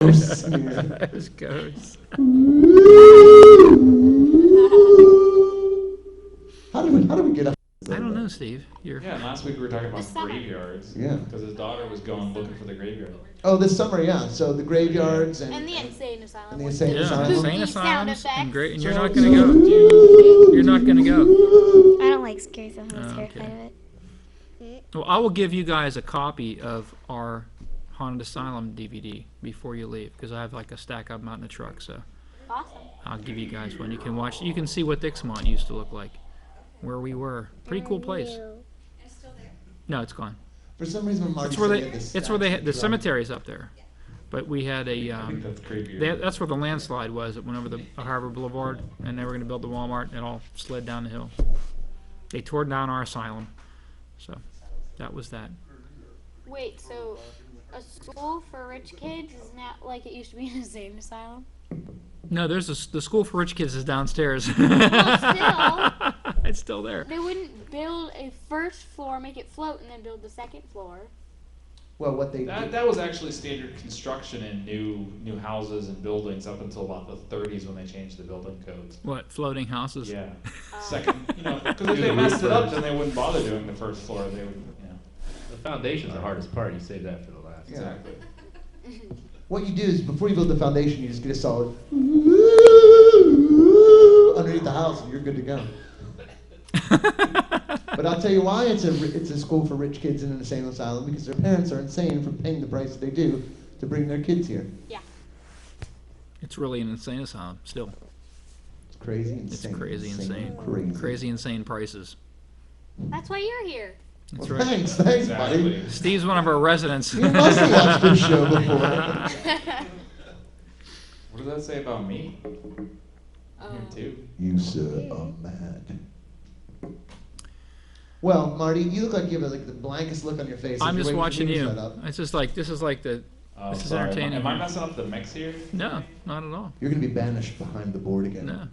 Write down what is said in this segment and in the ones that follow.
Ghosts. There's ghosts. How do we get up? I don't know, Steve. Yeah, and last week we were talking about graveyards. Yeah. Because his daughter was going looking for the graveyard. Oh, this summer, yeah. So the graveyards and the insane asylum. And the insane Yeah, asylum. insane asylums and great. And you're not So- gonna go. You're not gonna go. I don't like scary stuff. I'm terrified of it. Well, I will give you guys a copy of our Haunted Asylum DVD before you leave, because I have like a stack of them out in the truck. So Awesome. I'll give you guys one. You can watch. You can see what Dixmont used to look like, where we were. Pretty cool place. It's still there. No, it's gone. For some reason, when Marty It's where said they. he had this It's where they. statue The drum. cemetery's up there, but we had a. I think that's graveyard. That's where the landslide was. It went over the Harbor Boulevard, and they were going to build the Walmart, and it all slid down the hill. They tore down our asylum, so that was that. Wait, so a school for rich kids is not like it used to be an insane asylum? No, there's the school for rich kids is downstairs. Well, It's still there. they wouldn't build a first floor, make it float, and then build the second floor. Well, what they That was actually standard construction in new houses and buildings up until about the 30s when they changed the building codes. What, floating houses? Yeah. Second, because if they messed it up, then they wouldn't bother doing the first floor. They would, The foundation's the hardest part. You save that for the last. Yeah. Exactly. What you do is before you build the foundation, you just get a solid underneath the house, and you're good to go. But I'll tell you why it's a school for rich kids in an insane asylum, because their parents are insane for paying the price that they do to bring their kids here. Yeah. It's really an insane asylum still. It's crazy, It's insane. crazy, insane. Crazy. Crazy, insane prices. That's why you're here. That's Well, right. thanks, Exactly. buddy. Steve's one of our residents. You must have watched this show before. What does that say about me? I'm here too. You, sir, are mad. Well, Marty, you look like you have like the blankest look on your face. I'm If just you're watching waiting for me to you. shut up. It's just like, this is like the, Oh, this is sorry. entertaining. Am I messing up the mix here? No, not at all. You're going to be banished behind the board again. No,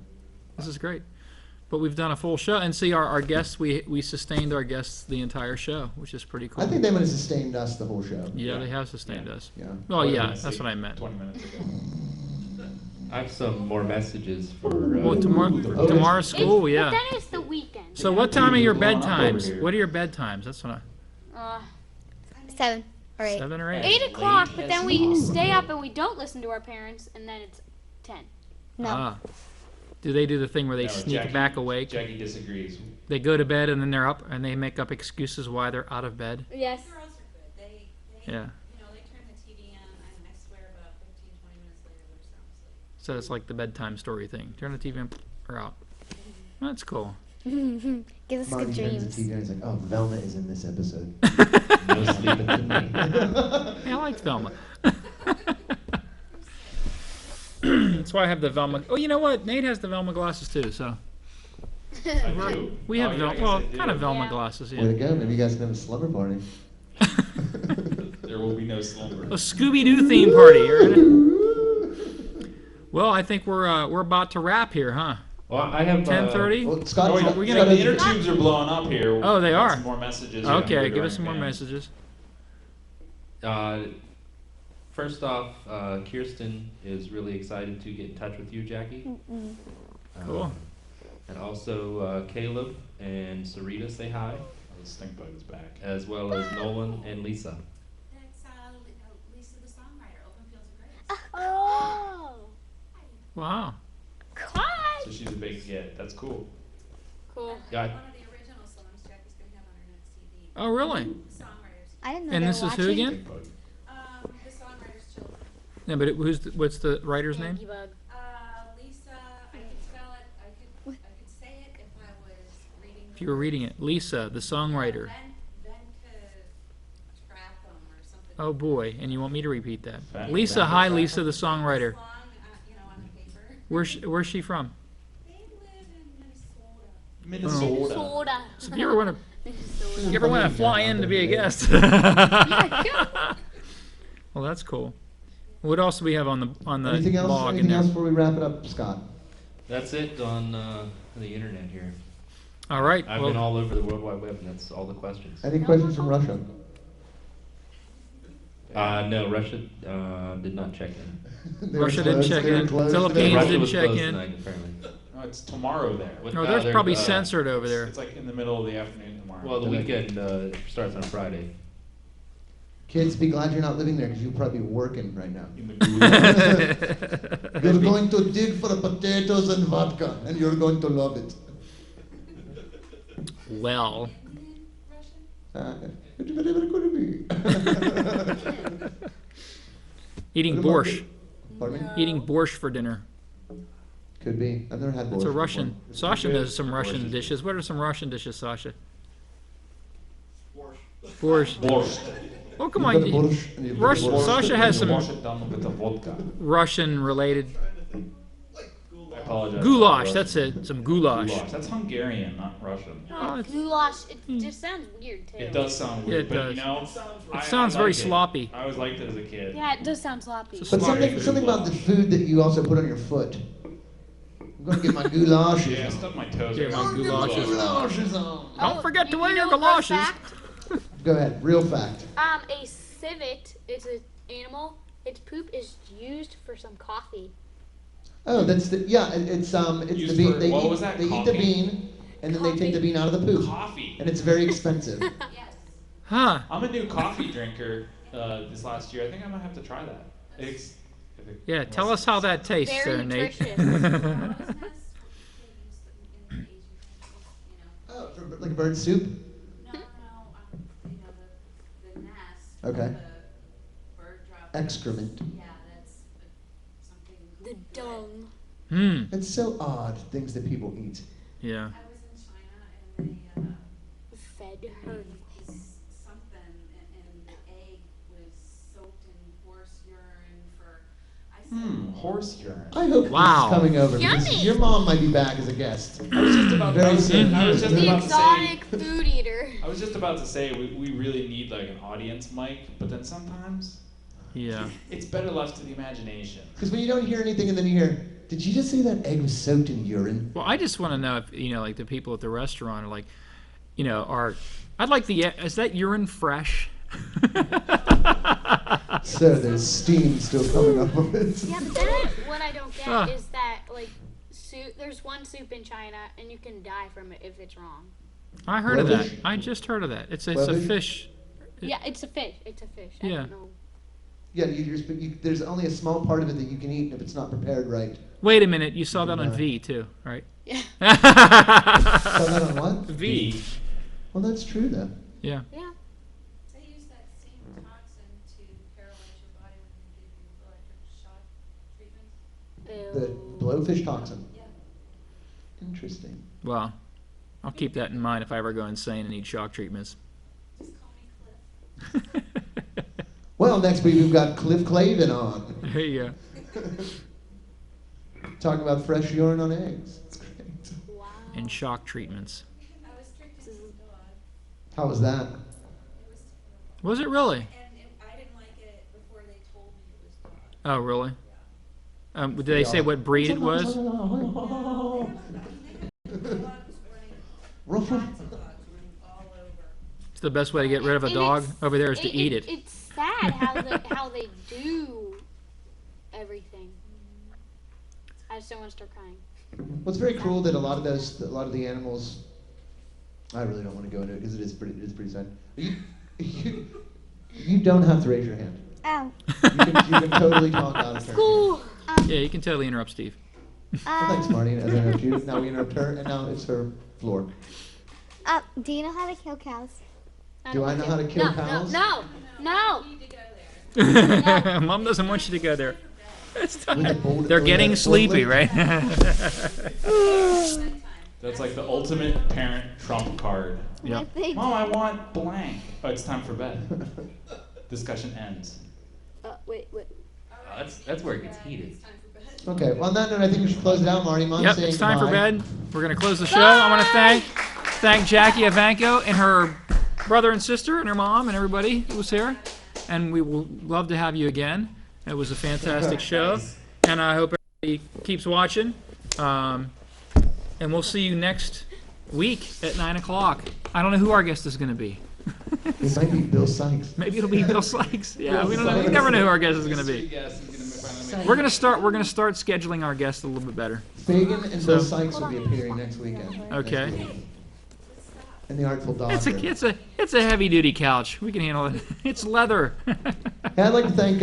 this is great. But we've done a full show, and see our guests, we sustained our guests the entire show, which is pretty cool. I think they might have sustained us the whole show. Yeah, they have sustained us. Yeah. Well, What did yeah, I that's say what I meant. 20 minutes ago. I have some more messages for. Well, tomorrow's school, But yeah. then it's the weekend. So what time are your Blowing up over bedtimes? here. What are your bedtimes? That's what 7 or 8. 7 or 8? 8 o'clock, but then we stay up and we don't listen to our parents, and then it's 10. No. Ah. Do they do the thing where they No, sneak Jackie- back awake? Jackie disagrees. They go to bed and then they're up and they make up excuses why they're out of bed? Yes. Girls are good. They Yeah. they turn the TV on, and I swear about 15, 20 minutes later they're sound asleep. So it's like the bedtime story thing. Turn the TV on, or out. That's cool. Gives us Marty good turns the dreams. TV and he's like, oh, Velma is in this episode. No sleeping to me. Yeah, I like Velma. That's why I have the Velma. Oh, you know what? Nate has the Velma glasses too, so. I do. We have Oh, yeah, I Velma, guess well, I do. kind of Velma Yeah. glasses, Way to yeah. go. Maybe you guys can have a slumber party. There will be no slumber. A Scooby-Doo theme party. Well, I think we're about to wrap here, huh? Well, I have. 10:30. Well, Scott, Oh, wait, we're so gonna- the inner tubes are blowing up here. Oh, they Got are. Some more messages. Okay, give us some more messages. First off, Kirsten is really excited to get in touch with you, Jackie. Cool. And also Caleb and Sarita say hi, The stink bug is back. as well as Nolan and Lisa. That's Lisa the songwriter, Open Fields of Grace. Oh. Wow. So she's a big hit. That's cool. Cool. Yeah, One of the original songs Jackie's going to have on her next CD. Oh, really? The songwriters. I didn't know And they this were is who watching. again? Stink bug. The songwriters' children. Yeah, but what's the writer's name? Yankee bug. Lisa, I could spell it. I could say it if I was reading. If you were reading it, Lisa, the songwriter. Then to track them or something. Oh boy, and you want me to repeat that? Fact. Lisa, hi, Lisa, the songwriter. Long, on the paper. Where's she from? They live in Minnesota. Minnesota. Soda. So if you ever want to fly in to be a guest? Yeah. Well, that's cool. What else do we have on the Anything else? blog in Anything there? else before we wrap it up, Scott? that's it on the internet here. All right. I've Well, been all over the World Wide Web, and that's all the questions. Any questions from Russia? No, Russia did not check in. They were Russia didn't closed, check they were in. closed Philippines today. Russia didn't was check closed in. tonight, apparently. No, it's tomorrow there. Oh, there's they're, probably censored over there. It's like in the middle of the afternoon tomorrow. Well, the weekend starts on Friday. Kids, be glad you're not living there because you'll probably be working right now. In the gulag. You're going to dig for potatoes and vodka, and you're going to love it. Well, It's very, very good to be. eating borscht. Pardon me? Eating borscht for dinner. Could be. I've never had borscht That's a before. Russian. Sasha knows some Russian dishes. What are some Russian dishes, Sasha? Borscht. Borscht. Oh, come You on. put borscht and you put Russian. borscht. Sasha has You some wash it down with the vodka. Russian-related I apologize. goulash. That's it. Some goulash. Goulash. That's Hungarian, not Russian. Oh, it's- Goulash, it just sounds weird too. It does sound Yeah, weird, it but does. you know, It sounds very sloppy. I always liked it as a kid. Yeah, it does sound sloppy. It's But Smart something, food. something about the food that you also put on your foot. I'm going to get my goulashes Yeah, I on. stuck my toes. Yeah, in my my goulashes. Goulashes on. Don't forget to you wear your know a real galoshes. fact? Go ahead, real fact. A civet is an animal. Its poop is used for some coffee. Oh, that's the, yeah, it's the Used bean. for- They what eat, was that, they eat the coffee? bean, and then they take the Coffee. bean out of the poop. Coffee. And it's very expensive. Yes. Huh. I'm a new coffee drinker this last year. I think I might have to try that. Yeah, tell us how that tastes Very there, Nate. nutritious. Crow's nest, or they used in the Asian countries, Oh, for, like bird soup? you know, the nest. Okay. The bird dropped. Excrement. Yeah, that's something. The good. dung. Hmm. It's so odd, things that people eat. Yeah. I was in China and they Fed her. made something and the egg was soaked in horse urine for, I said, Horse urine. I hope Wow. this is coming over. because Yummy. Your mom might be back as a guest. I was just about Very to say. soon. I was just The about to say. exotic food eater. I was just about to say we really need like an audience mic, but then sometimes Yeah. it's better left to the imagination. Because when you don't hear anything and then you hear, did you just say that egg was soaked in urine? Well, I just want to know if, like the people at the restaurant are like, I'd like is that urine fresh? So there's steam still coming up of it. Yeah, but then what I don't get Ah. is that like soup. There's one soup in China, and you can die from it if it's wrong. I heard of that. Blowfish? I just heard of that. It's a Blowfish? fish. Yeah, it's a fish. It's a fish. I Yeah. don't know. Yeah, there's only a small part of it that you can eat if it's not prepared right. Wait a minute, you saw that on No. V too, right? Yeah. Saw that on what? V. Well, that's true though. Yeah. Yeah. they use that same toxin to paralyze your body when they give you electric shock treatments. The Ew. blowfish toxin. Yeah. Interesting. Well, I'll keep that in mind if I ever go insane and need shock treatments. Just call me Cliff. Well, next week we've got Cliff Clavin on. There you go. Talking about fresh urine on eggs. It's great. Wow. And shock treatments. I was tricked into his dog. How was that? It was terrible. Was it really? And I didn't like it before they told me it was dog. Oh, really? Did they say what breed it was? The dog was running, lots of dogs running all over. It's the best way to get rid of a And dog it's- over there is to eat it. It's sad how they do everything. I just don't want to start crying. Well, it's very cruel that a lot of the animals. I really don't want to go into it because it is pretty sad. You don't have to raise your hand. Oh. You can totally talk out of turn. School. Yeah, you can totally interrupt Steve. Well, thanks, Marty. As I interrupt you, now we interrupt her, and now it's her floor. Do you know how to kill cows? Do I know how to kill no, cows? No. You need to go there. Mom doesn't want you to go there. It's With a bowl- They're with getting a sleepy, forklift? right? That's like the ultimate parent trump card. Yeah. Mom, I want blank. Oh, it's time for bed. Discussion ends. Wait. That's where it gets heated. It's time for bed. Okay. Well, on that note, I think we should close it out, Marty. Mom's Yep, saying it's time for goodbye. bed. We're going to close the show. I want to thank Jackie Evancho and her brother and sister and her mom and everybody who was here. And we will love to have you again. It was a fantastic show. And I hope everybody keeps watching. And we'll see you next week at 9 o'clock. I don't know who our guest is going to be. It might be Bill Sykes. Maybe it'll be Bill Sykes. Yeah, we don't know. We never know who our guest is going to be. We're gonna start scheduling our guests a little bit better. Fagan and Bill Sykes will be appearing next weekend. Okay. Next week. And the Artful Dodger. It's a heavy duty couch. We can handle it. It's leather. Hey, I'd like to thank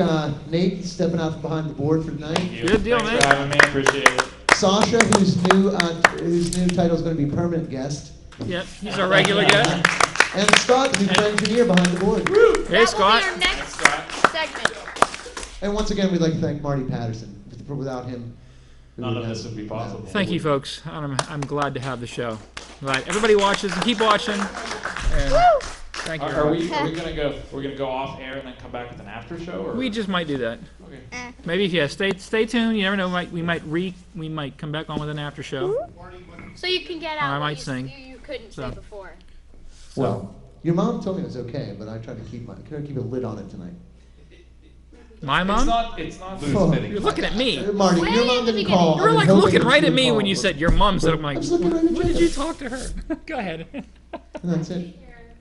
Nate stepping out from behind the board for tonight. Good deal, Thanks man. for having me. Appreciate it. Sasha, whose new title is going to be permanent guest. Yep, he's our regular guest. And Scott, the new engineer behind the board. Hey, Scott. That will be our next segment. And once again, we'd like to thank Marty Patterson. Without him, we None of wouldn't this have- would be possible. Thank you, folks. I'm glad to have the show. Glad everybody watches and keep watching. And thank you. Are we gonna go? We're gonna go off air and then come back with an after show, or We just might do that. okay. Maybe stay tuned. You never know. We might come back on with an after show. So you can get I out might what sing. you couldn't So. say before. Well, your mom told me it was okay, but I tried to keep a lid on it tonight. My mom? It's not. Oh. You're looking at me. Marty, Way your mom in the didn't beginning. call. You I were was like hoping looking that right she at would me call, when you but- said your mom said. I'm I like, was looking right at when you. did you talk to her? Go ahead. And that's it. They're gonna end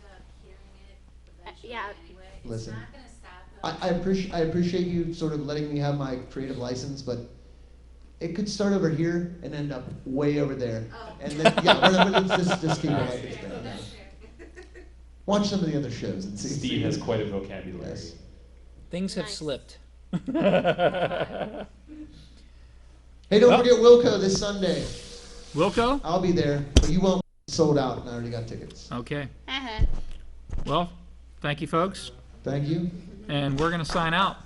up hearing it eventually yeah. anyway. Listen. It's not gonna stop them. I appreciate you sort of letting me have my creative license, but it could start over here and end up way over there. Oh. And then whatever, just keep it like it's been. That's fair. Watch some of the other shows and see. Steve has quite a vocabulary. Yes. Things have Nice. slipped. Hey, don't forget Wilco this Sunday. Wilco? I'll be there, but you won't. Sold out, and I already got tickets. Okay. Uh-huh. Well, thank you, folks. Thank you. And we're going to sign out.